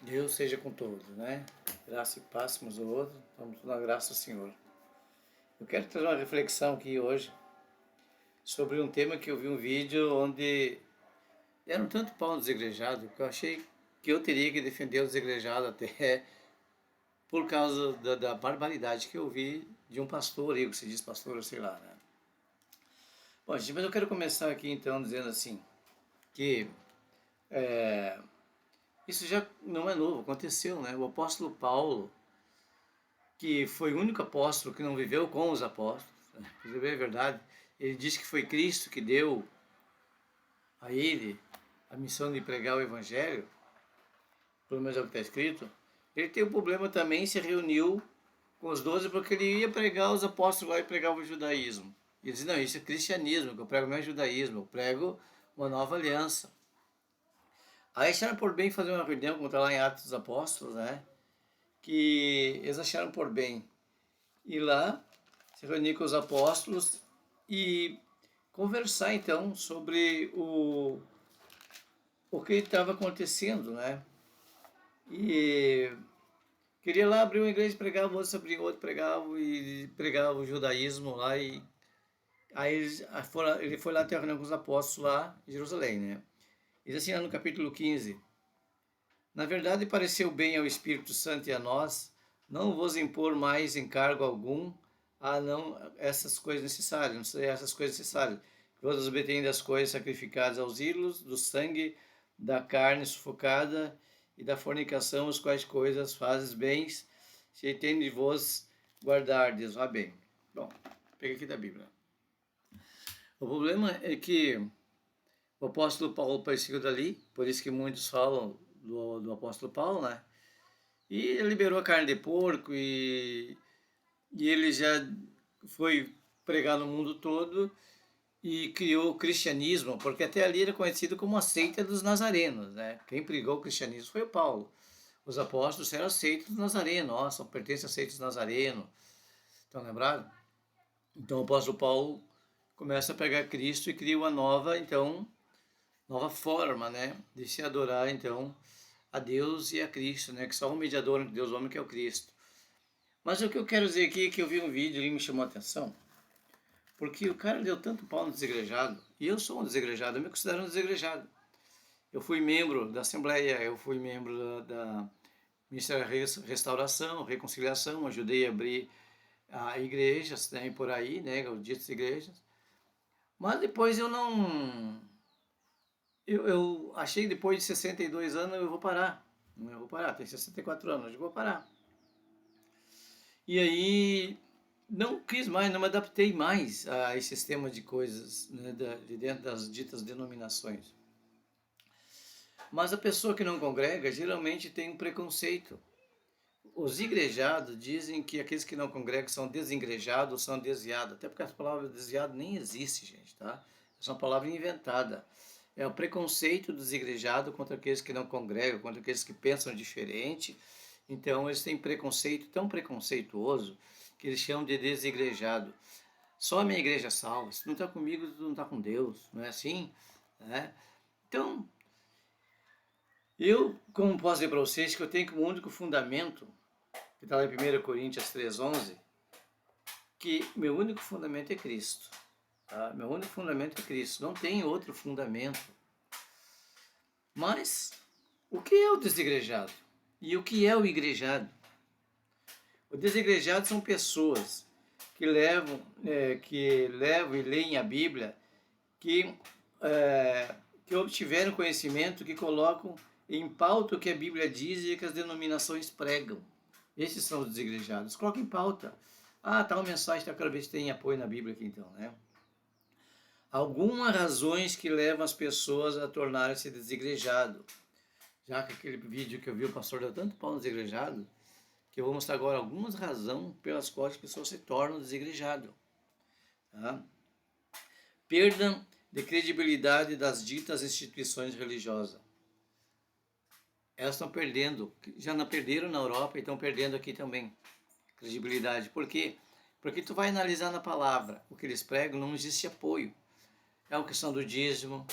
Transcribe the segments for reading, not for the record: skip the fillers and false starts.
Deus seja com todos, né? Graça e paz uns ao outro, vamos na graça do Senhor. Eu quero trazer uma reflexão aqui hoje sobre um tema que eu vi um vídeo onde era um tanto pau desigrejado que eu achei que eu teria que defender o desigrejado até por causa da barbaridade que eu vi de um pastor aí, que se diz pastor, eu sei lá, né? Bom, gente, mas eu quero começar aqui então dizendo assim, que isso já não é novo, aconteceu, né? O apóstolo Paulo, que foi o único apóstolo que não viveu com os apóstolos, né? Para ver a verdade, ele disse que foi Cristo que deu a ele a missão de pregar o Evangelho, pelo menos é o que está escrito. Ele tem um problema também, se reuniu com os 12 porque ele ia pregar os apóstolos lá e pregava o judaísmo. E ele disse, não, isso é cristianismo, que eu prego não é judaísmo, eu prego uma nova aliança. Aí acharam por bem fazer uma reunião, como está lá em Atos dos Apóstolos, né? Que eles acharam por bem ir lá, se reunir com os apóstolos e conversar então sobre o que estava acontecendo, né? E queria lá abrir uma igreja, pregava, outro abria outro, pregava e pregava o judaísmo lá e aí ele foi lá ter reunião com os apóstolos lá em Jerusalém, né? E diz assim lá no capítulo 15, na verdade pareceu bem ao Espírito Santo e a nós não vos impor mais encargo algum a não essas coisas necessárias, não sei essas coisas necessárias. Vós obtêm das coisas sacrificadas aos ídolos, do sangue, da carne sufocada e da fornicação, as quais coisas fazes bens, se tem de vos guardardes. Vá bem. Bom, pega aqui da Bíblia. O problema é que o apóstolo Paulo parecido dali, por isso que muitos falam do apóstolo Paulo, né? E ele liberou a carne de porco e ele já foi pregar no mundo todo e criou o cristianismo, porque até ali era conhecido como a seita dos nazarenos, né? Quem pregou o cristianismo foi o Paulo. Os apóstolos eram a seita dos nazarenos, nossa, pertence à seita dos nazarenos. Estão lembrados? Então o apóstolo Paulo começa a pregar Cristo e cria uma nova, então, nova forma, né, de se adorar, então, a Deus e a Cristo, né, que só um mediador entre Deus e o homem, que é o Cristo. Mas o que eu quero dizer aqui é que eu vi um vídeo e me chamou a atenção, porque o cara deu tanto pau no desigrejado, e eu sou um desigrejado, eu me considero um desigrejado. Eu fui membro da Assembleia, eu fui membro da Ministério da Restauração, Reconciliação, ajudei a abrir igrejas, né, e por aí, né, ditas igrejas. Mas depois eu não... Eu achei que depois de 62 anos eu vou parar. Eu vou parar, tenho 64 anos, eu vou parar. E aí não quis mais, não me adaptei mais a esse sistema de coisas, né, de dentro das ditas denominações. Mas a pessoa que não congrega geralmente tem um preconceito. Os igrejados dizem que aqueles que não congregam são desengrejados ou são desviados. Até porque a palavra desviado nem existe, gente, tá? Essa é uma palavra inventada. É o preconceito dos igrejados contra aqueles que não congregam, contra aqueles que pensam diferente. Então eles têm preconceito tão preconceituoso que eles chamam de desigrejado. Só a minha igreja salva. Se não está comigo, tu não está com Deus. Não é assim? Né? Então, eu, como posso dizer para vocês, que eu tenho como único fundamento, que está lá em 1 Coríntios 3,11, que meu único fundamento é Cristo. Tá? Meu único fundamento é Cristo, não tem outro fundamento. Mas, o que é o desigrejado? E o que é o igrejado? O desigrejado são pessoas que levam e leem a Bíblia, que obtiveram conhecimento, que colocam em pauta o que a Bíblia diz e que as denominações pregam. Esses são os desigrejados. Coloca em pauta. Ah, tal mensagem, tá, quero ver se tem apoio na Bíblia aqui então, né? Algumas razões que levam as pessoas a tornarem-se desigrejado. Já que aquele vídeo que eu vi o pastor deu tanto pau no desigrejado, que eu vou mostrar agora algumas razões pelas quais as pessoas se tornam desigrejadas. Tá? Perda de credibilidade das ditas instituições religiosas. Elas estão perdendo, já não perderam na Europa e estão perdendo aqui também credibilidade. Por quê? Porque tu vai analisar na palavra o que eles pregam, não existe apoio. É uma questão do dízimo,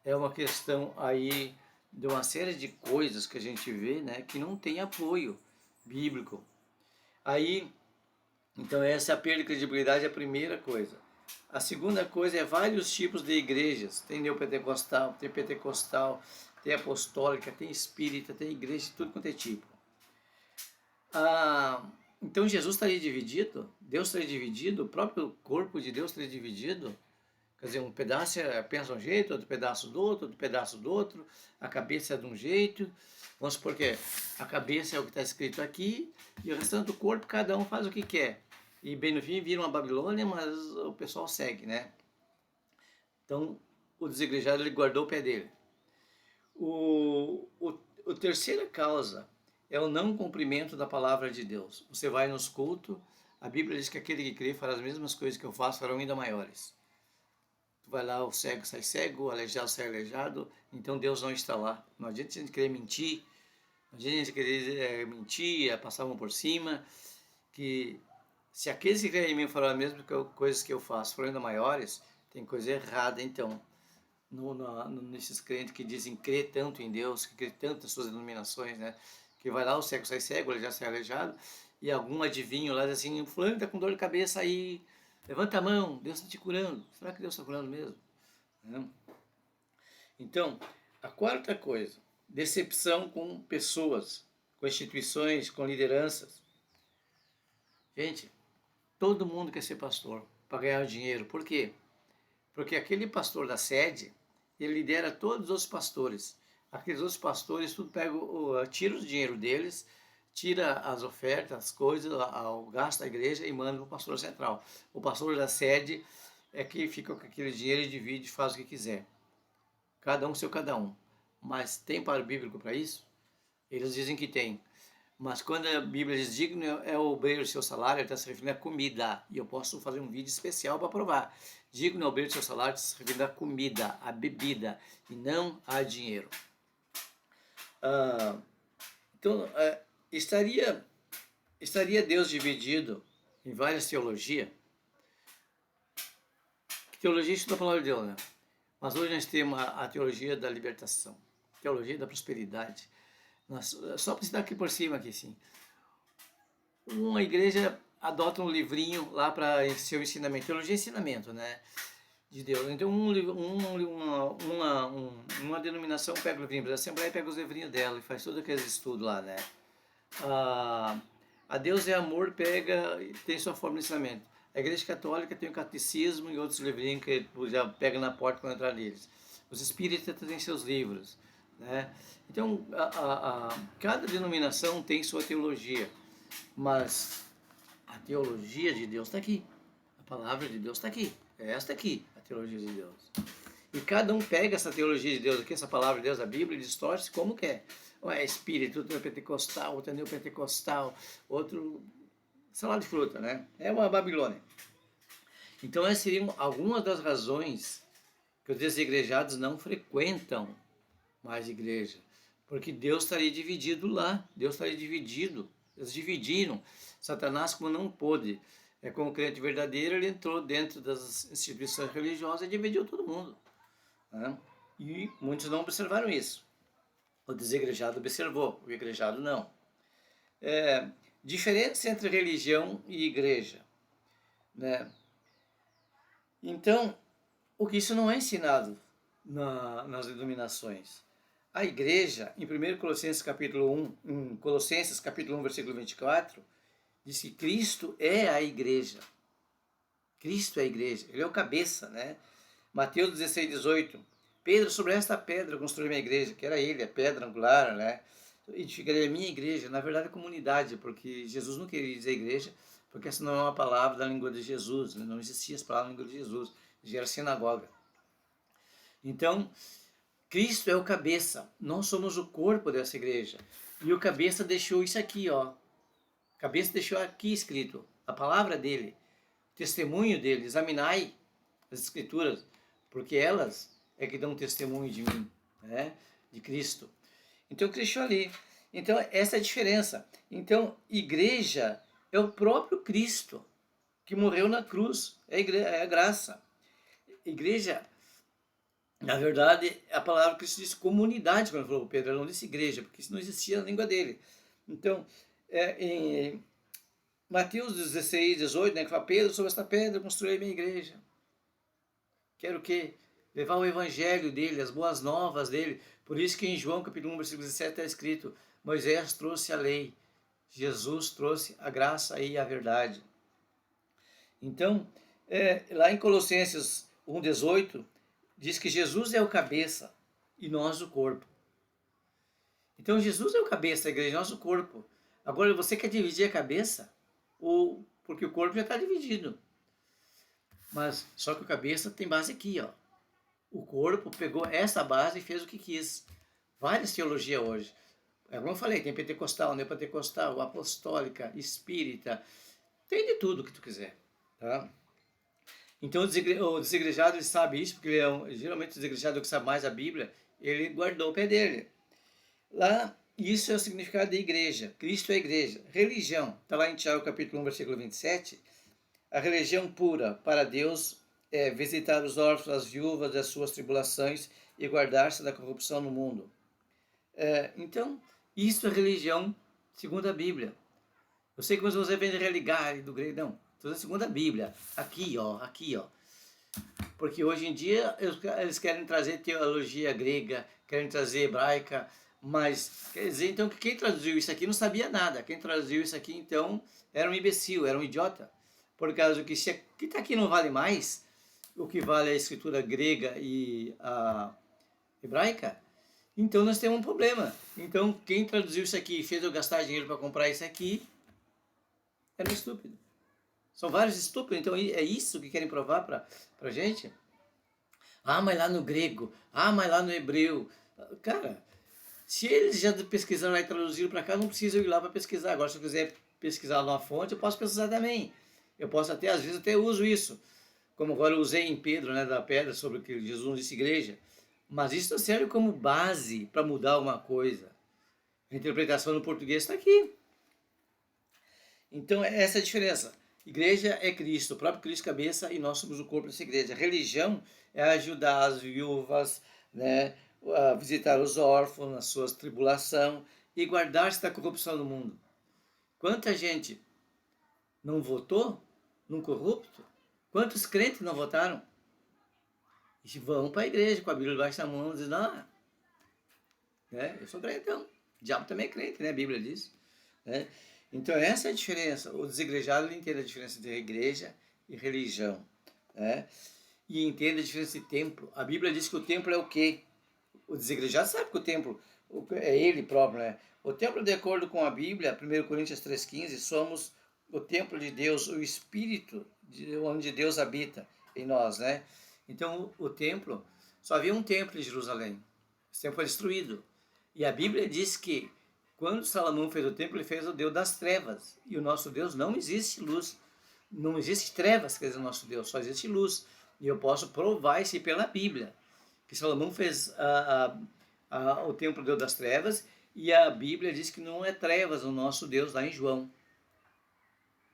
é uma questão aí de uma série de coisas que a gente vê, né, que não tem apoio bíblico. Aí, então essa é a perda de credibilidade, é a primeira coisa. A segunda coisa é vários tipos de igrejas. Tem neopentecostal, tem apostólica, tem espírita, tem igreja de tudo quanto é tipo. Então Jesus estaria dividido? Deus estaria dividido? O próprio corpo de Deus estaria dividido? Quer dizer, um pedaço pensa um jeito, outro pedaço do outro, a cabeça é de um jeito. Vamos supor que a cabeça é o que está escrito aqui, e o restante do corpo, cada um faz o que quer. E bem no fim vira uma Babilônia, mas o pessoal segue, né? Então, o desigrejado, ele guardou o pé dele. A terceira causa é o não cumprimento da palavra de Deus. Você vai nos cultos, a Bíblia diz que aquele que crê fará as mesmas coisas que eu faço, farão ainda maiores. Tu vai lá, o cego sai cego, o aleijado sai aleijado, então Deus não está lá. Não adianta a gente querer mentir, não adianta a gente querer mentir, passar a mão por cima, que se aqueles que creem em mim farão as mesmas coisas que eu faço, forem ainda maiores, tem coisa errada então. Nesses crentes que dizem crer tanto em Deus, que crê tanto nas suas denominações, né? Que vai lá, o cego sai cego, o aleijado sai aleijado, e algum adivinho lá diz assim, fulano está com dor de cabeça aí, levanta a mão, Deus está te curando. Será que Deus está curando mesmo? Então, a quarta coisa, decepção com pessoas, com instituições, com lideranças. Gente, todo mundo quer ser pastor para ganhar dinheiro. Por quê? Porque aquele pastor da sede, ele lidera todos os outros pastores. Aqueles outros pastores, tudo tira o dinheiro deles, tira as ofertas, as coisas, o gasto da igreja e manda para o pastor central. O pastor da sede é que fica com aquele dinheiro e divide, faz o que quiser. Cada um seu cada um. Mas tem para o bíblico para isso? Eles dizem que tem. Mas quando a Bíblia diz digno é o obreiro do seu salário, ele está se referindo à comida. E eu posso fazer um vídeo especial para provar. Digno é o obreiro do seu salário, está se referindo à comida, à bebida, e não a dinheiro. Então, estaria Deus dividido em várias teologias? Teologia estuda a palavra de Deus, né? Mas hoje nós temos a teologia da libertação, teologia da prosperidade. Só para citar aqui por cima, aqui, sim. Uma igreja adota um livrinho lá para seu ensinamento, teologia e ensinamento, né? De Deus. Então, uma denominação pega o livrinho, a Assembleia pega os livrinhos dela e faz todo aquele estudo lá, né? A Deus é Amor pega e tem sua forma de ensinamento. A Igreja Católica tem o Catecismo e outros livrinhos que já pega na porta quando entrar neles. Os Espíritas têm seus livros, né? Então, cada denominação tem sua teologia, mas a teologia de Deus está aqui. A palavra de Deus está aqui. É esta aqui, a teologia de Deus. E cada um pega essa teologia de Deus aqui, essa palavra de Deus, a Bíblia, e distorce como quer. Um é espírito, outro é pentecostal, outro é neopentecostal, outro salada de fruta, né? É uma Babilônia. Então essas seriam algumas das razões que os desigrejados não frequentam mais igreja. Porque Deus estaria dividido lá, Deus estaria dividido. Eles dividiram. Satanás, como não pôde, como crente verdadeiro, ele entrou dentro das instituições religiosas e dividiu todo mundo. Né? E muitos não observaram isso. O desigrejado observou, o igrejado não. Diferença entre religião e igreja. Né? Então, o que isso não é ensinado nas denominações. A igreja, em 1 Colossenses capítulo 1, em Colossenses capítulo 1, versículo 24, diz que Cristo é a igreja. Cristo é a igreja, ele é o cabeça, né? Mateus 16, 18, Pedro, sobre esta pedra construí minha igreja, que era ele, a pedra angular, né? Edificarei a minha igreja, na verdade a comunidade, porque Jesus não queria dizer igreja, porque essa não é uma palavra da língua de Jesus, né? Não existia essa palavra na língua de Jesus, já era sinagoga. Então, Cristo é o cabeça, nós somos o corpo dessa igreja. E o cabeça deixou isso aqui, ó. O cabeça deixou aqui escrito, a palavra dele, o testemunho dele, examinai as escrituras, porque elas é que dão testemunho de mim, né? De Cristo. Então, Cristo ali. Então, essa é a diferença. Então, igreja é o próprio Cristo que morreu na cruz, é a graça. Igreja Na verdade, a palavra que Cristo disse comunidade, quando falou Pedro, ele não disse igreja, porque isso não existia na língua dele. Então, em Mateus 16, 18, né, que fala, Pedro, sobre esta pedra construí a minha igreja. Quero o quê? Levar o evangelho dele, as boas novas dele. Por isso que em João capítulo 1, versículo 17 está escrito, Moisés trouxe a lei, Jesus trouxe a graça e a verdade. Então, lá em Colossenses 1,18, diz que Jesus é o cabeça e nós o corpo. Então, Jesus é o cabeça da igreja e nós o corpo. Agora, você quer dividir a cabeça? Ou porque o corpo já está dividido. Mas só que o cabeça tem base aqui, ó. O corpo pegou essa base e fez o que quis. Várias teologias hoje. Como eu falei, tem pentecostal, neopentecostal, apostólica, espírita, tem de tudo que tu quiser, tá? Então o desigrejado, ele sabe isso, porque ele geralmente o desigrejado que sabe mais a Bíblia, ele guardou o pé dele. Lá, isso é o significado da igreja. Cristo é a igreja. Religião, está lá em Tiago capítulo 1, versículo 27. A religião pura para Deus é visitar os órfãos, as viúvas das suas tribulações e guardar-se da corrupção no mundo. Então, isso é religião segundo a Bíblia. Eu sei que você vem de religare do grego, não. Estou segundo a Bíblia. Aqui, ó. Porque hoje em dia eles querem trazer teologia grega, querem trazer hebraica, mas quer dizer então que quem traduziu isso aqui não sabia nada. Quem traduziu isso aqui então era um imbecil, era um idiota. Por causa que se o que está aqui não vale mais, o que vale é a escritura grega e a hebraica, então nós temos um problema. Então quem traduziu isso aqui e fez eu gastar dinheiro para comprar isso aqui era um estúpido. São vários estúpidos, então é isso que querem provar para a gente? Ah, mas lá no grego, ah, mas lá no hebreu. Cara, se eles já pesquisaram lá e traduziram para cá, não precisa ir lá para pesquisar. Agora, se eu quiser pesquisar numa fonte, eu posso pesquisar também. Eu posso até, às vezes, até uso isso. Como agora eu usei em Pedro, né, da pedra, sobre o que Jesus disse igreja. Mas isso não serve como base para mudar alguma coisa. A interpretação no português está aqui. Então, essa é a diferença. Igreja é Cristo, o próprio Cristo cabeça, e nós somos o corpo dessa igreja. Religião é ajudar as viúvas, né, a visitar os órfãos na sua tribulação e guardar-se da corrupção do mundo. Quanta gente não votou num corrupto? Quantos crentes não votaram? E vão para a igreja com a Bíblia debaixo da mão, dizendo, eu sou crentão. O diabo também é crente, né? A Bíblia diz. Né? Então, essa é a diferença. O desigrejado entende a diferença entre igreja e religião. Né? E entende a diferença de templo. A Bíblia diz que o templo é o quê? O desigrejado sabe que o templo é ele próprio. Né? O templo, de acordo com a Bíblia, 1 Coríntios 3,15, somos o templo de Deus, o Espírito onde Deus habita em nós. Né? Então, o templo, só havia um templo em Jerusalém. Esse templo foi destruído. E a Bíblia diz que quando Salomão fez o templo, ele fez o Deus das trevas. E o nosso Deus não existe luz. Não existe trevas, quer dizer, o nosso Deus, só existe luz. E eu posso provar isso pela Bíblia. Que Salomão fez o templo Deus das trevas, e a Bíblia diz que não é trevas o nosso Deus, lá em João.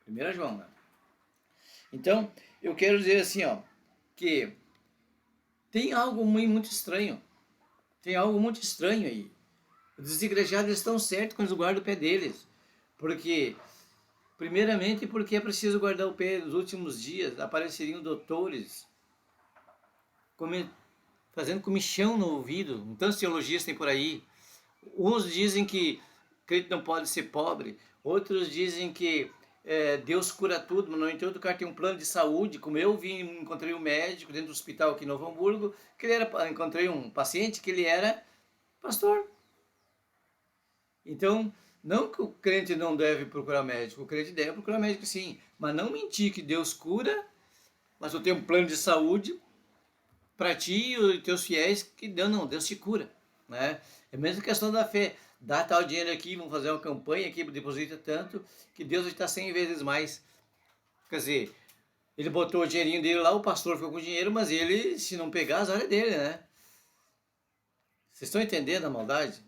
1 João, né? Então, eu quero dizer assim, que tem algo muito estranho. Tem algo muito estranho aí. Os desigrejados estão certos quando guardam o pé deles. Porque, primeiramente, porque é preciso guardar o pé. Nos últimos dias apareceriam doutores fazendo comichão no ouvido. Tantas teologias tem por aí. Uns dizem que crente não pode ser pobre. Outros dizem que Deus cura tudo, mas no entanto o cara tem um plano de saúde. Como eu encontrei um médico dentro do hospital aqui em Novo Hamburgo, encontrei um paciente que ele era pastor. Então, não que o crente não deve procurar médico, o crente deve procurar médico sim, mas não mentir que Deus cura, mas eu tenho um plano de saúde para ti e os teus fiéis que Deus te cura. Né? É a mesma questão da fé. Dá tal dinheiro aqui, vamos fazer uma campanha aqui, deposita tanto, que Deus vai estar 100 vezes mais. Quer dizer, ele botou o dinheirinho dele lá, o pastor ficou com o dinheiro, mas ele, se não pegar, as áreas dele, né? Vocês estão entendendo a maldade?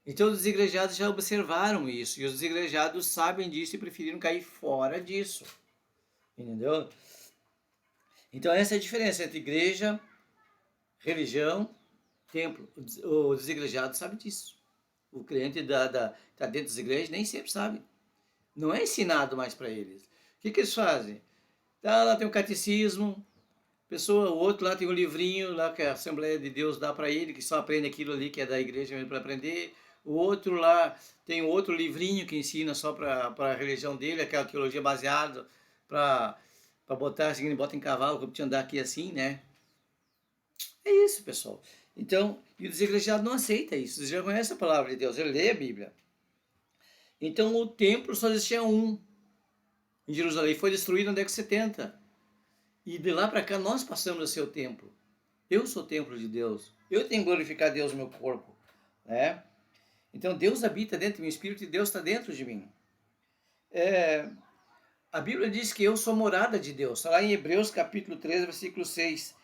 Então os desigrejados já observaram isso, e os desigrejados sabem disso e preferiram cair fora disso. Entendeu? Então essa é a diferença entre igreja religião, templo. O desigrejado sabe disso. O crente tá dentro das igrejas nem sempre sabe. Não é ensinado mais para eles. O que eles fazem? Tá, lá tem o catecismo, o outro lá tem um livrinho lá que a Assembleia de Deus dá para ele, que só aprende aquilo ali que é da igreja mesmo para aprender. O outro lá tem outro livrinho que ensina só para a religião dele, aquela teologia baseada para botar, assim, bota em cavalo, como tinha andar aqui assim, né? É isso, pessoal. Então, e o desigrejado não aceita isso. Ele já conhece a palavra de Deus, ele lê a Bíblia. Então, o templo só existia um em Jerusalém, foi destruído na década de 70. E de lá para cá nós passamos a ser o templo. Eu sou o templo de Deus. Eu tenho que glorificar Deus no meu corpo, né? Então Deus habita dentro do meu espírito e Deus está dentro de mim. A Bíblia diz que eu sou morada de Deus. Está lá em Hebreus capítulo 13, versículo 6.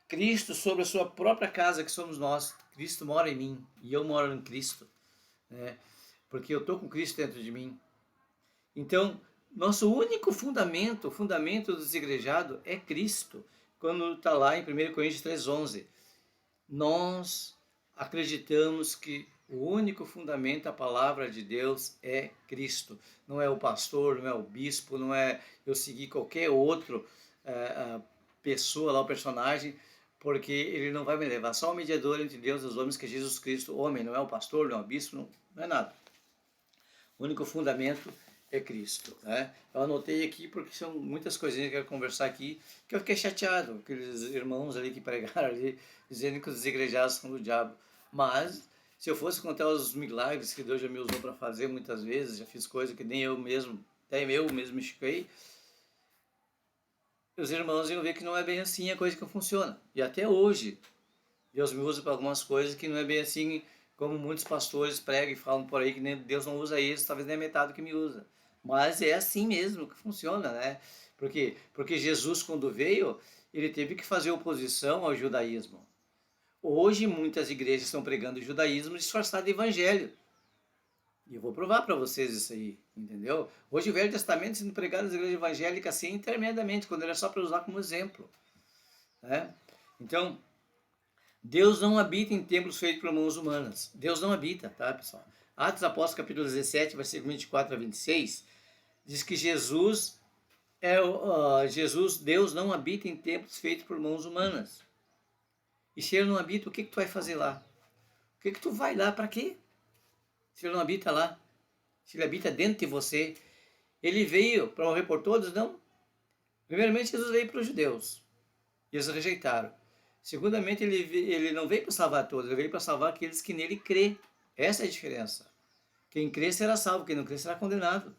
Cristo sobre a sua própria casa, que somos nós. Cristo mora em mim e eu moro em Cristo, né? Porque eu estou com Cristo dentro de mim. Então, nosso único fundamento, o fundamento do desigrejado é Cristo. Quando está lá em 1 Coríntios 3,11. Nós acreditamos que o único fundamento da palavra de Deus é Cristo. Não é o pastor, não é o bispo, não é eu seguir qualquer outro pessoa lá, o personagem, porque ele não vai me levar. Só o mediador entre Deus e os homens, que é Jesus Cristo, homem, não é o pastor, não é o bispo, não é nada. O único fundamento é Cristo, né? Eu anotei aqui porque são muitas coisinhas que eu quero conversar aqui, que eu fiquei chateado, aqueles irmãos ali que pregaram ali, dizendo que os desigrejados são do diabo. Mas, se eu fosse contar os milagres que Deus já me usou para fazer muitas vezes, já fiz coisas que nem eu mesmo, até eu mesmo me chiquei, os irmãos iam ver que não é bem assim a coisa que funciona. E até hoje, Deus me usa para algumas coisas que não é bem assim como muitos pastores pregam e falam por aí, que nem Deus não usa isso, talvez nem a metade que me usa. Mas é assim mesmo que funciona, né? Porque Jesus, quando veio, ele teve que fazer oposição ao judaísmo. Hoje, muitas igrejas estão pregando o judaísmo disfarçado de evangelho. E eu vou provar para vocês isso aí, entendeu? Hoje o Velho Testamento sendo pregado nas igrejas evangélicas assim, intermediamente, quando era só para usar como exemplo, né? Então, Deus não habita em templos feitos por mãos humanas. Deus não habita, tá, pessoal? Atos Apóstolos, capítulo 17, versículo 24 a 26, diz que Deus não habita em templos feitos por mãos humanas. E se ele não habita, o que tu vai fazer lá? O que tu vai lá para quê? Se ele não habita lá, se ele habita dentro de você, ele veio para morrer por todos? Não. Primeiramente, Jesus veio para os judeus, e eles rejeitaram. Segundamente, ele não veio para salvar todos, ele veio para salvar aqueles que nele crê. Essa é a diferença. Quem crê será salvo, quem não crê será condenado.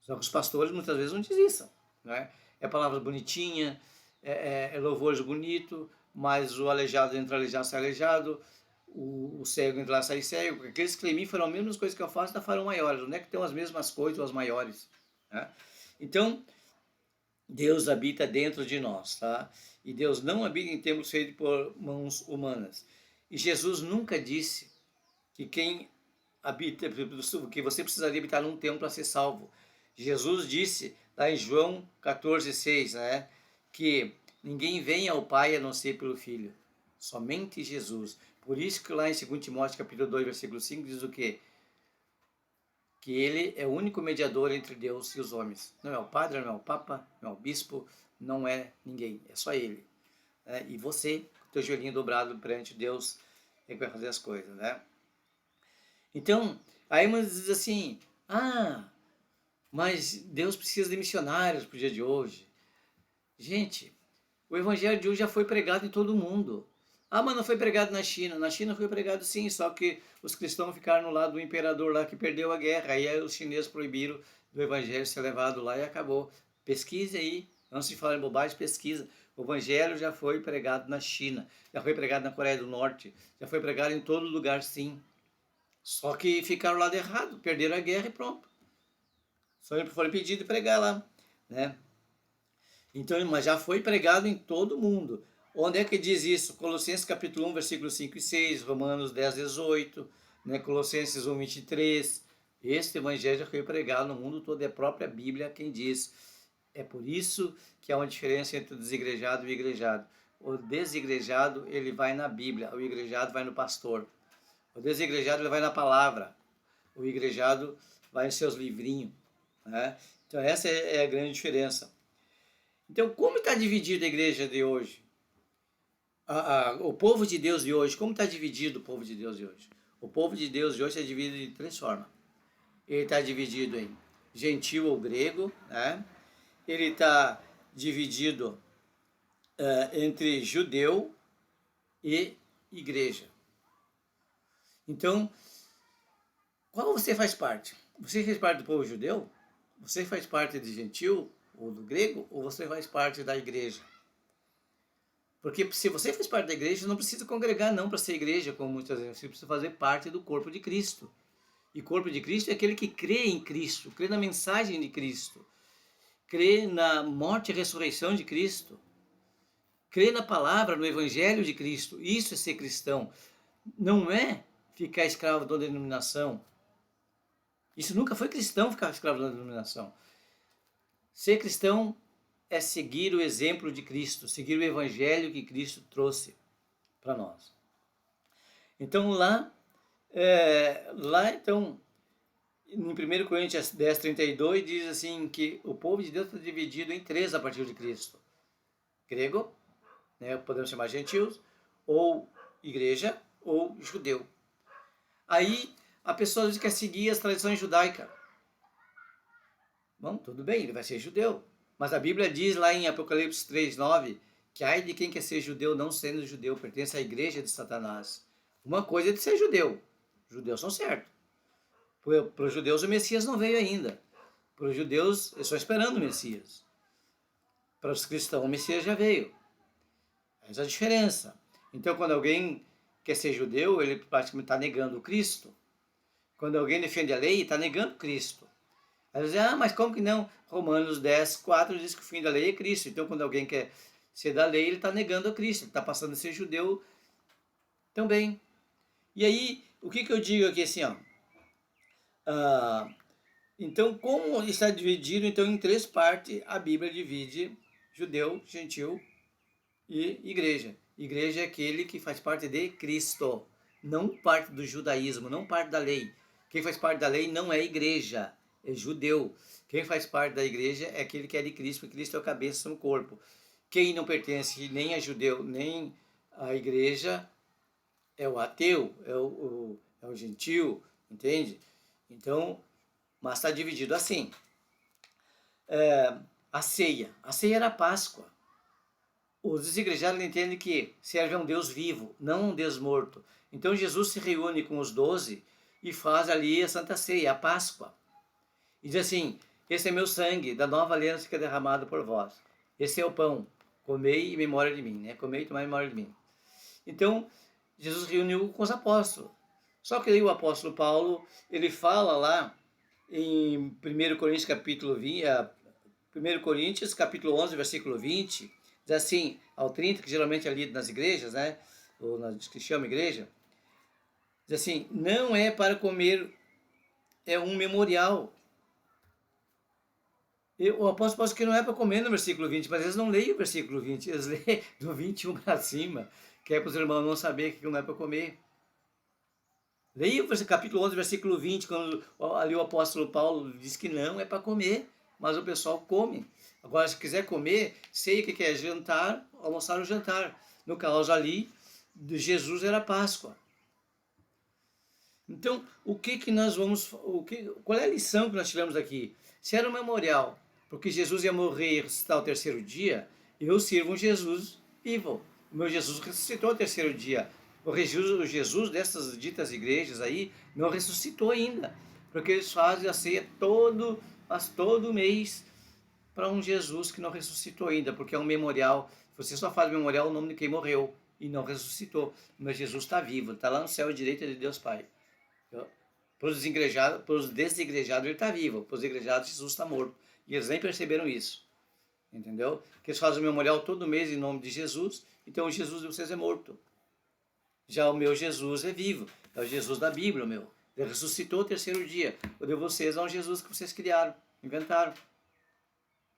Só que os pastores muitas vezes não dizem isso, né? É palavra bonitinha, é louvores bonito, mas o aleijado entra aleijado, sai aleijado, o cego entra lá, sai cego, porque aqueles que em mim farão as mesmas coisas que eu faço, ainda farão maiores. Onde é que tem as mesmas coisas, ou as maiores? Né? Então, Deus habita dentro de nós, tá? E Deus não habita em templos feitos por mãos humanas. E Jesus nunca disse que quem habita, que você precisaria habitar num templo para ser salvo. Jesus disse lá em João 14,6, né, que ninguém vem ao Pai a não ser pelo Filho, somente Jesus. Por isso que lá em 2 Timóteo capítulo 2, versículo 5 diz o quê? Que ele é o único mediador entre Deus e os homens. Não é o padre, não é o papa, não é o bispo, não é ninguém, é só ele. Né? E você, com o teu joelhinho dobrado perante Deus, é que vai fazer as coisas, né? Então, aí muitos dizem assim, mas Deus precisa de missionários para o dia de hoje. Gente, o evangelho de hoje já foi pregado em todo o mundo. Mas não foi pregado na China. Na China foi pregado sim, só que os cristãos ficaram no lado do imperador lá que perdeu a guerra. Aí os chineses proibiram do evangelho ser levado lá e acabou. Pesquise aí, antes de falar em bobagem, pesquisa. O evangelho já foi pregado na China, já foi pregado na Coreia do Norte, já foi pregado em todo lugar sim. Só que ficaram lá de errado, perderam a guerra e pronto. Só foram impedidos de pregar lá, né? Então, mas já foi pregado em todo mundo. Onde é que diz isso? Colossenses capítulo 1, versículos 5 e 6, Romanos 10, 18, né? Colossenses 1, 23. Este evangelho já foi pregado no mundo todo, é a própria Bíblia quem diz. É por isso que há uma diferença entre o desigrejado e o igrejado. O desigrejado, ele vai na Bíblia, o igrejado vai no pastor. O desigrejado, ele vai na palavra. O igrejado vai nos seus livrinhos, né? Então, essa é a grande diferença. Então, como está dividida a igreja de hoje? O povo de Deus de hoje, como está dividido o povo de Deus de hoje? O povo de Deus de hoje está dividido de três formas. Ele está dividido em gentil ou grego, né? Ele está dividido entre judeu e igreja. Então, qual você faz parte? Você faz parte do povo judeu? Você faz parte de gentil ou do grego? Ou você faz parte da igreja? Porque se você faz parte da igreja, não precisa congregar não para ser igreja, como muitas vezes. Você precisa fazer parte do corpo de Cristo. E corpo de Cristo é aquele que crê em Cristo, crê na mensagem de Cristo, crê na morte e ressurreição de Cristo, crê na palavra, no evangelho de Cristo. Isso é ser cristão. Não é ficar escravo da denominação. Isso nunca foi cristão, ficar escravo da denominação. Ser cristão é seguir o exemplo de Cristo, seguir o evangelho que Cristo trouxe para nós. Então então, em 1 Coríntios 10, 32, diz assim que o povo de Deus está dividido em três a partir de Cristo. Grego, né, podemos chamar gentios, ou igreja, ou judeu. Aí a pessoa quer seguir as tradições judaicas. Bom, tudo bem, ele vai ser judeu. Mas a Bíblia diz lá em Apocalipse 3:9 que ai de quem quer ser judeu não sendo judeu, pertence à igreja de Satanás. Uma coisa é de ser judeu. Os judeus são certos. Para os judeus o Messias não veio ainda. Para os judeus, eles estão esperando o Messias. Para os cristãos, o Messias já veio. Essa é a diferença. Então, quando alguém quer ser judeu, ele praticamente está negando o Cristo. Quando alguém defende a lei, está negando Cristo. Aí eles dizem, mas como que não? Romanos 10, 4 diz que o fim da lei é Cristo. Então, quando alguém quer ser da lei, ele está negando a Cristo. Ele está passando a ser judeu também. E aí, o que eu digo aqui assim, ó? Então, como está dividido então, em três partes, a Bíblia divide judeu, gentil e igreja. Igreja é aquele que faz parte de Cristo, não parte do judaísmo, não parte da lei. Quem faz parte da lei não é igreja, é judeu. Quem faz parte da igreja é aquele que é de Cristo, porque Cristo é a cabeça no corpo. Quem não pertence nem a judeu, nem à igreja, é o ateu, é o gentil, entende? Então, mas está dividido assim. A ceia era a Páscoa. Os desigrejados entendem que serve a um Deus vivo, não a um Deus morto. Então Jesus se reúne com os 12 e faz ali a Santa Ceia, a Páscoa. E diz assim, esse é meu sangue, da nova aliança que é derramado por vós. Esse é o pão, comei em memória de mim, né? Comei e tomai em memória de mim. Então, Jesus reuniu com os apóstolos. Só que aí o apóstolo Paulo, ele fala lá em 1 Coríntios capítulo 20, 1 Coríntios capítulo 11, versículo 20, diz assim, ao 30, que geralmente é lido nas igrejas, né? Ou nas que chama igreja, diz assim, não é para comer, é um memorial. O apóstolo Paulo diz que não é para comer no versículo 20, mas eles não leem o versículo 20, eles leem do 21 para cima, que é para os irmãos não saberem que não é para comer. Leia o capítulo 11, versículo 20, quando ali o apóstolo Paulo diz que não é para comer, mas o pessoal come. Agora, se quiser comer, sei o que é jantar, almoçar ou jantar. No caso ali, de Jesus era Páscoa. Então, qual é a lição que nós tivemos daqui? Se era um memorial, porque Jesus ia morrer e ressuscitar ao terceiro dia, eu sirvo um Jesus vivo. O meu Jesus ressuscitou ao terceiro dia. O Jesus dessas ditas igrejas aí não ressuscitou ainda, porque eles fazem a ceia todo mês para um Jesus que não ressuscitou ainda, porque é um memorial. Você só faz memorial o nome de quem morreu e não ressuscitou, mas Jesus está vivo, está lá no céu à direita de Deus Pai. Para os desigrejados ele está vivo, para os igrejados Jesus está morto. E eles nem perceberam isso. Entendeu? Que eles fazem o memorial todo mês em nome de Jesus, então o Jesus de vocês é morto. Já o meu Jesus é vivo, é o Jesus da Bíblia, o meu. Ele ressuscitou o terceiro dia. O de vocês é um Jesus que vocês criaram, inventaram.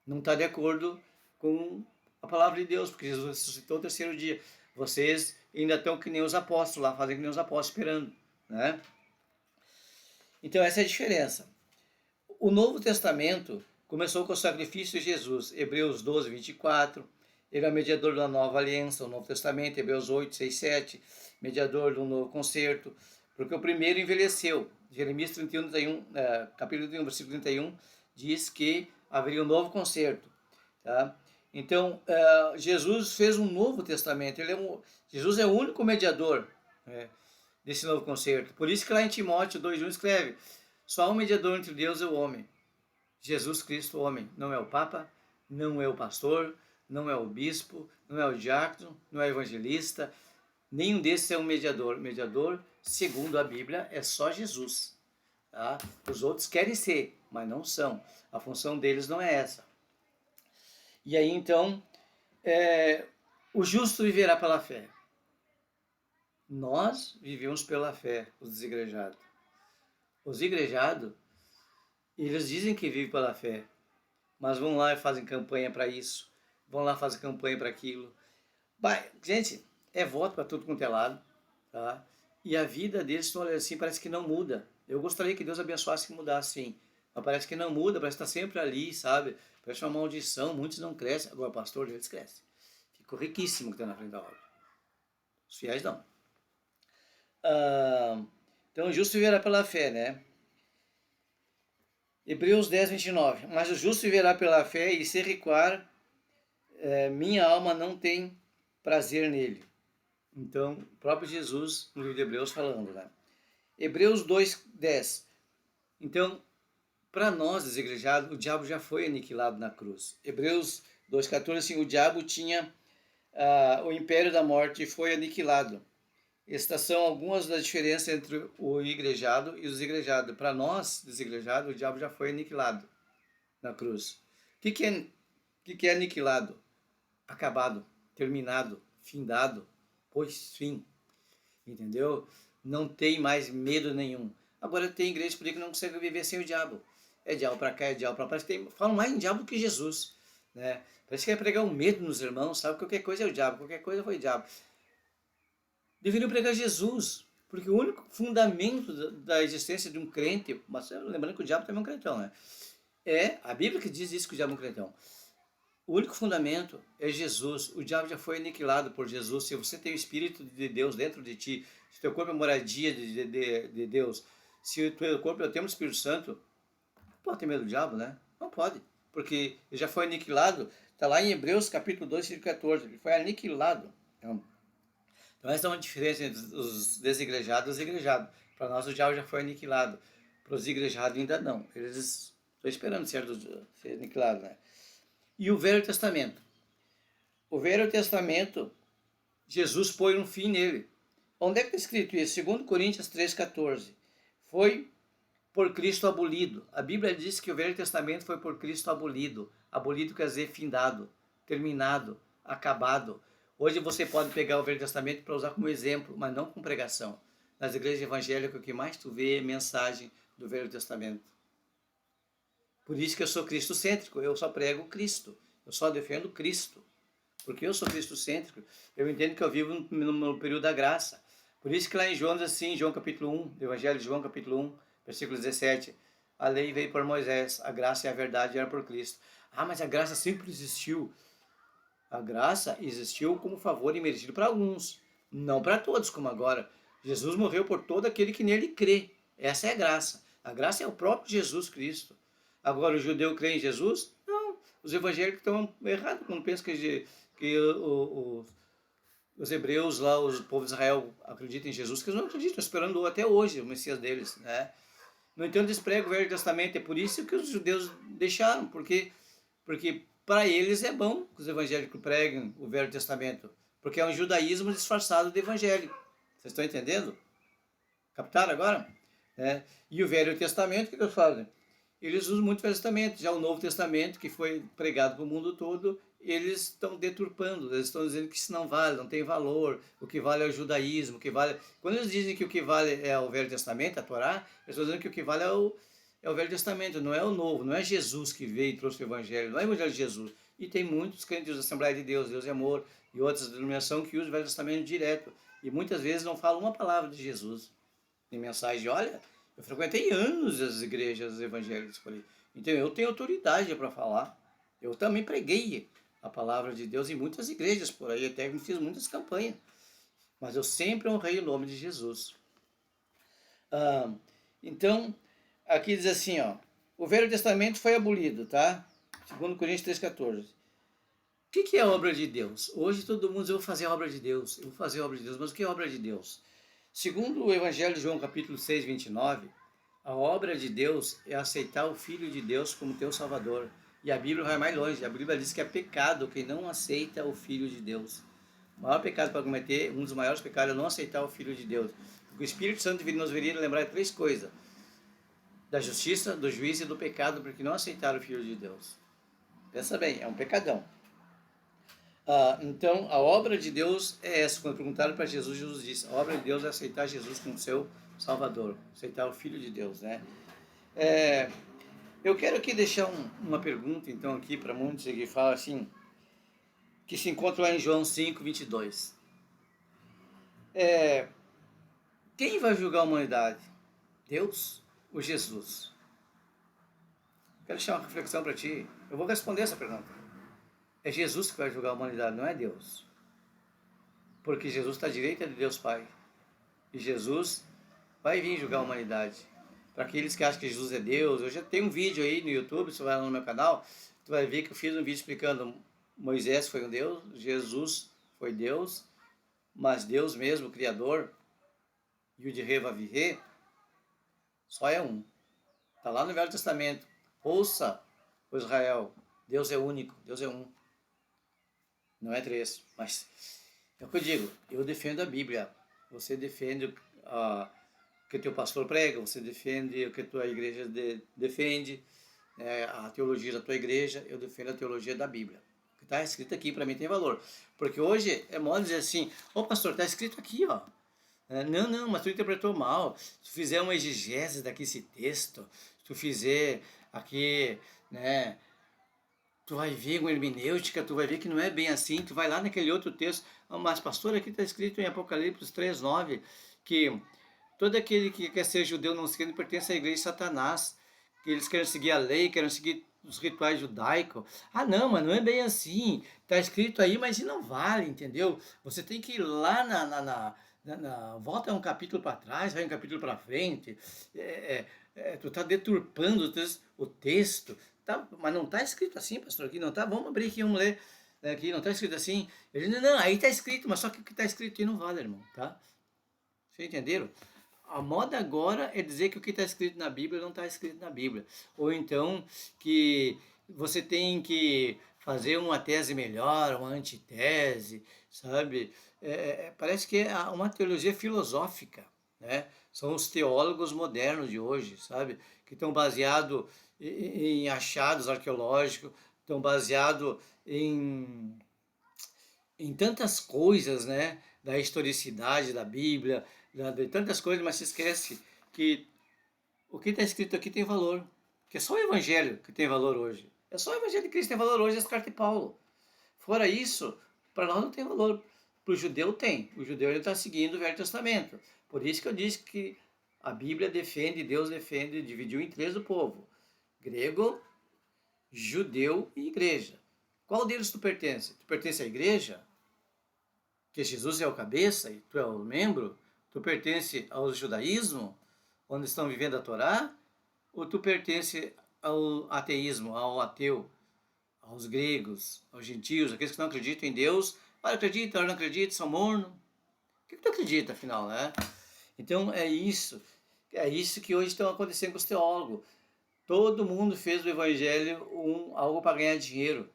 Não está de acordo com a palavra de Deus, porque Jesus ressuscitou no terceiro dia. Vocês ainda estão que nem os apóstolos lá, fazem que nem os apóstolos esperando, né? Então essa é a diferença. O Novo Testamento começou com o sacrifício de Jesus, Hebreus 12, 24, ele é o mediador da nova aliança, o Novo Testamento, Hebreus 8, 6, 7, mediador do novo concerto, porque o primeiro envelheceu. Jeremias 31, capítulo 31, versículo 31, diz que haveria um novo concerto. Tá? Então, Jesus fez um novo testamento, Jesus é o único mediador desse novo concerto. Por isso que lá em Timóteo 2,1 escreve, só há um mediador entre Deus e o homem, Jesus Cristo, o homem. Não é o Papa, não é o pastor, não é o bispo, não é o diácono, não é o evangelista, nenhum desses é um mediador. Mediador, segundo a Bíblia, é só Jesus. Tá? Os outros querem ser, mas não são. A função deles não é essa. E aí, então, o justo viverá pela fé. Nós vivemos pela fé, os desigrejados. Os igrejados, eles dizem que vivem pela fé, mas vão lá e fazem campanha para isso, vão lá e fazem campanha para aquilo. Gente, é voto para tudo quanto é lado, tá? E a vida deles, olha assim, parece que não muda. Eu gostaria que Deus abençoasse e mudasse, sim. Mas parece que não muda, parece que está sempre ali, sabe? Parece uma maldição, muitos não crescem. Agora, pastor, eles crescem. Ficou riquíssimo que está na frente da obra. Os fiéis não. Então, o justo viverá pela fé, né? Hebreus 10, 29. Mas o justo viverá pela fé e se recuar, minha alma não tem prazer nele. Então, o próprio Jesus, no livro de Hebreus, falando, né? Hebreus 2, 10. Então, para nós, desigrejados, o diabo já foi aniquilado na cruz. Hebreus 2,14, assim, o diabo tinha o império da morte e foi aniquilado. Estas são algumas das diferenças entre o igrejado e os igrejados. Para nós, desigrejados, o diabo já foi aniquilado na cruz. O que é aniquilado? Acabado, terminado, findado, pois fim. Entendeu? Não tem mais medo nenhum. Agora tem igreja por aí que não consegue viver sem o diabo. É diabo para cá, é diabo para lá. Parece que falam mais em diabo do que Jesus. Né? Parece que quer pregar um medo nos irmãos, sabe? Qualquer coisa é o diabo, qualquer coisa foi o diabo. Deveriam pregar Jesus, porque o único fundamento da existência de um crente, mas lembrando que o diabo também é um crentão, né? É a Bíblia que diz isso, que o diabo é um crentão. O único fundamento é Jesus. O diabo já foi aniquilado por Jesus. Se você tem o Espírito de Deus dentro de ti, se o teu corpo é moradia de Deus, se o teu corpo é o templo do Espírito Santo, não pode ter medo do diabo, né? Não pode, porque ele já foi aniquilado. Está lá em Hebreus capítulo 2, versículo 14. Ele foi aniquilado. Então essa é uma diferença entre os desigrejados e os igrejados. Para nós o diabo já foi aniquilado. Para os igrejados ainda não. Eles estão esperando ser aniquilados, né? E o Velho Testamento. O Velho Testamento, Jesus pôs um fim nele. Onde é que está escrito isso? 2 Coríntios 3,14. Foi por Cristo abolido. A Bíblia diz que o Velho Testamento foi por Cristo abolido. Abolido quer dizer findado, terminado, acabado. Hoje você pode pegar o Velho Testamento para usar como exemplo, mas não com pregação. Nas igrejas evangélicas, o que mais tu vê é mensagem do Velho Testamento. Por isso que eu sou cristocêntrico, eu só prego Cristo, eu só defendo Cristo. Porque eu sou cristocêntrico, eu entendo que eu vivo no período da graça. Por isso que lá em João diz assim, João capítulo 1, do Evangelho de João capítulo 1, versículo 17, a lei veio por Moisés, a graça e a verdade eram por Cristo. Ah, mas a graça sempre existiu. A graça existiu como favor imerecido para alguns, não para todos, como agora. Jesus morreu por todo aquele que nele crê. Essa é a graça. A graça é o próprio Jesus Cristo. Agora, o judeu crê em Jesus? Não. Os evangélicos estão errados quando pensam que os hebreus lá, os povo de Israel acreditam em Jesus, que eles não acreditam, esperando até hoje o Messias deles, né? No entanto, eles pregam o Velho Testamento, é por isso que os judeus deixaram, porque para eles é bom que os evangélicos preguem o Velho Testamento, porque é um judaísmo disfarçado de evangélico. Vocês estão entendendo? Captaram agora? E o Velho Testamento, o que eles fazem? Eles usam muito o Velho Testamento. Já o Novo Testamento, que foi pregado para o mundo todo, eles estão deturpando, eles estão dizendo que isso não vale, não tem valor, o que vale é o judaísmo, o que vale... Quando eles dizem que o que vale é o Velho Testamento, a Torá, eles estão dizendo que o que vale é o Velho Testamento, não é o Novo, não é Jesus que veio e trouxe o Evangelho, não é o Evangelho de Jesus. E tem muitos crentes da Assembleia de Deus, Deus é Amor, e outras denominações que usam o Velho Testamento direto. E muitas vezes não falam uma palavra de Jesus em mensagem. Olha, eu frequentei anos as igrejas evangélicas por aí. Então eu tenho autoridade para falar. Eu também preguei a palavra de Deus em muitas igrejas por aí, até fiz muitas campanhas. Mas eu sempre honrei o nome de Jesus. Então, aqui diz assim, ó, o Velho Testamento foi abolido, tá? Segundo Coríntios 3,14. O que é a obra de Deus? Hoje todo mundo diz, eu vou fazer a obra de Deus, eu vou fazer a obra de Deus. Mas o que é a obra de Deus? Segundo o Evangelho de João, capítulo 6, 29, a obra de Deus é aceitar o Filho de Deus como teu Salvador. E a Bíblia vai mais longe. A Bíblia diz que é pecado quem não aceita o Filho de Deus. O maior pecado para cometer, um dos maiores pecados é não aceitar o Filho de Deus. Porque o Espírito Santo nos viria lembrar de três coisas: da justiça, do juízo e do pecado, porque não aceitaram o Filho de Deus. Pensa bem, é um pecadão. Então, a obra de Deus é essa. Quando perguntaram para Jesus, Jesus disse, a obra de Deus é aceitar Jesus como seu Salvador, aceitar o Filho de Deus, né? Eu quero aqui deixar uma pergunta, então, aqui para muitos que falam assim, que se encontra lá em João 5, 22. Quem vai julgar a humanidade? Deus ou Jesus? Quero deixar uma reflexão para ti. Eu vou responder essa pergunta. É Jesus que vai julgar a humanidade, não é Deus. Porque Jesus está à direita de Deus Pai. E Jesus vai vir julgar a humanidade. Para aqueles que acham que Jesus é Deus, eu já tenho um vídeo aí no YouTube, você vai lá no meu canal, tu vai ver que eu fiz um vídeo explicando Moisés foi um Deus, Jesus foi Deus, mas Deus mesmo, o Criador, e o de Revavirê, só é um. Está lá no Velho Testamento. Ouça, o Israel, Deus é único, Deus é um. Não é três, mas é o que eu digo, eu defendo a Bíblia, você defende o que teu pastor prega, você defende o que tua igreja defende, a teologia da tua igreja, eu defendo a teologia da Bíblia. O que está escrito aqui para mim tem valor, porque hoje é modo dizer assim, ô pastor, está escrito aqui, ó. Não, mas tu interpretou mal, se tu fizer uma exegese desse texto, se tu fizer aqui, né, tu vai ver uma hermenêutica, tu vai ver que não é bem assim, tu vai lá naquele outro texto, mas pastor, aqui está escrito em Apocalipse 3:9, que todo aquele que quer ser judeu não sendo pertence à igreja de Satanás, que eles querem seguir a lei, querem seguir os rituais judaicos. Não, mas não é bem assim, está escrito aí, mas não vale, entendeu? Você tem que ir lá volta um capítulo para trás, vai um capítulo para frente, tu está deturpando o texto, tá, mas não está escrito assim, pastor, aqui não está, vamos abrir aqui, vamos ler, aqui não está escrito assim. Ele não, aí está escrito, mas só que o que está escrito aí não vale, irmão, tá? Vocês entenderam? A moda agora é dizer que o que está escrito na Bíblia não está escrito na Bíblia. Ou então que você tem que fazer uma tese melhor, uma antitese, sabe? Parece que é uma teologia filosófica, né? São os teólogos modernos de hoje, sabe? Que estão baseados em achados arqueológicos, estão baseados em tantas coisas, né? Da historicidade da Bíblia, de tantas coisas, mas se esquece que o que está escrito aqui tem valor. Que é só o Evangelho que tem valor hoje. É só o Evangelho de Cristo que tem valor hoje, essa carta de Paulo. Fora isso, para nós não tem valor. Para o judeu tem. O judeu está seguindo o Velho Testamento. Por isso que eu disse que a Bíblia defende, Deus defende, dividiu em três o povo: grego, judeu e igreja. Qual deles tu pertence? Tu pertence à igreja? Que Jesus é o cabeça e tu é o membro? Tu pertence ao judaísmo, onde estão vivendo a Torá? Ou tu pertence ao ateísmo, ao ateu, aos gregos, aos gentios, aqueles que não acreditam em Deus? Olha, acredita, olha, não acredita, são mornos. O que tu acredita, afinal, né? Então, é isso que hoje está acontecendo com os teólogos. Todo mundo fez do evangelho algo para ganhar dinheiro,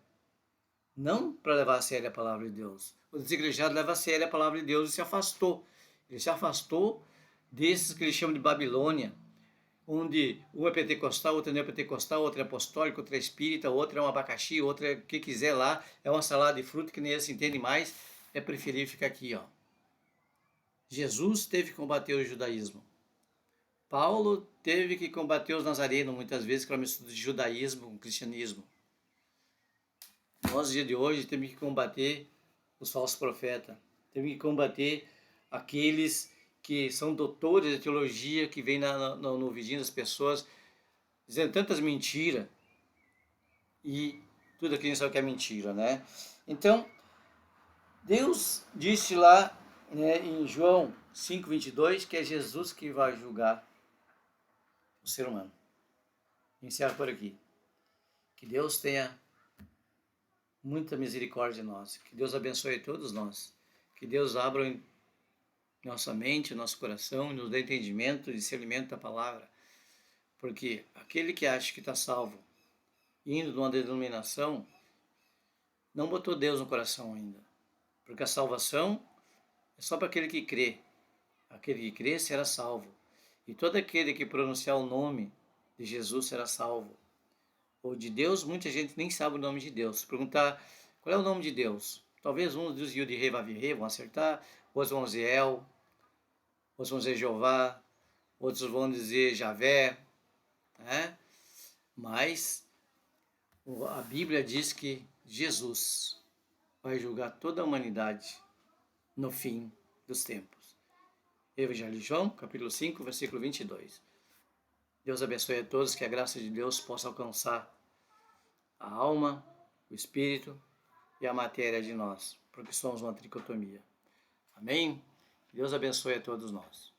não para levar a sério a palavra de Deus. O desigrejado leva a sério a palavra de Deus e se afastou. Ele se afastou desses que eles chamam de Babilônia, onde um é pentecostal, outro não é pentecostal, outro é apostólico, outro é espírita, outro é um abacaxi, outro é o que quiser lá, é uma salada de fruta que nem eles entendem mais, é preferível ficar aqui, ó. Jesus teve que combater o judaísmo. Paulo teve que combater os nazarenos, muitas vezes, com a mistura de judaísmo com cristianismo. Nós, no dia de hoje, temos que combater os falsos profetas. Temos que combater aqueles que são doutores de teologia, que vêm no ouvidinho das pessoas, dizendo tantas mentiras, e tudo aqui a gente sabe que é mentira, né? Então, Deus disse lá, né, em João 5:22, que é Jesus que vai julgar o ser humano. Encerro por aqui. Que Deus tenha muita misericórdia de nós. Que Deus abençoe todos nós. Que Deus abra nossa mente, nosso coração, nos dê entendimento e discernimento da palavra. Porque aquele que acha que está salvo, indo de uma denominação, não botou Deus no coração ainda. Porque a salvação é só para aquele que crê. Aquele que crê será salvo. E todo aquele que pronunciar o nome de Jesus será salvo. Ou de Deus, muita gente nem sabe o nome de Deus. Se perguntar qual é o nome de Deus, talvez uns dos Yud-Rei Vav-Rei vão acertar, outros vão dizer El, outros vão dizer Jeová, outros vão dizer Javé, né? Mas a Bíblia diz que Jesus vai julgar toda a humanidade no fim dos tempos. Evangelho de João, capítulo 5, versículo 22. Deus abençoe a todos, que a graça de Deus possa alcançar a alma, o espírito e a matéria de nós, porque somos uma tricotomia. Amém? Deus abençoe a todos nós.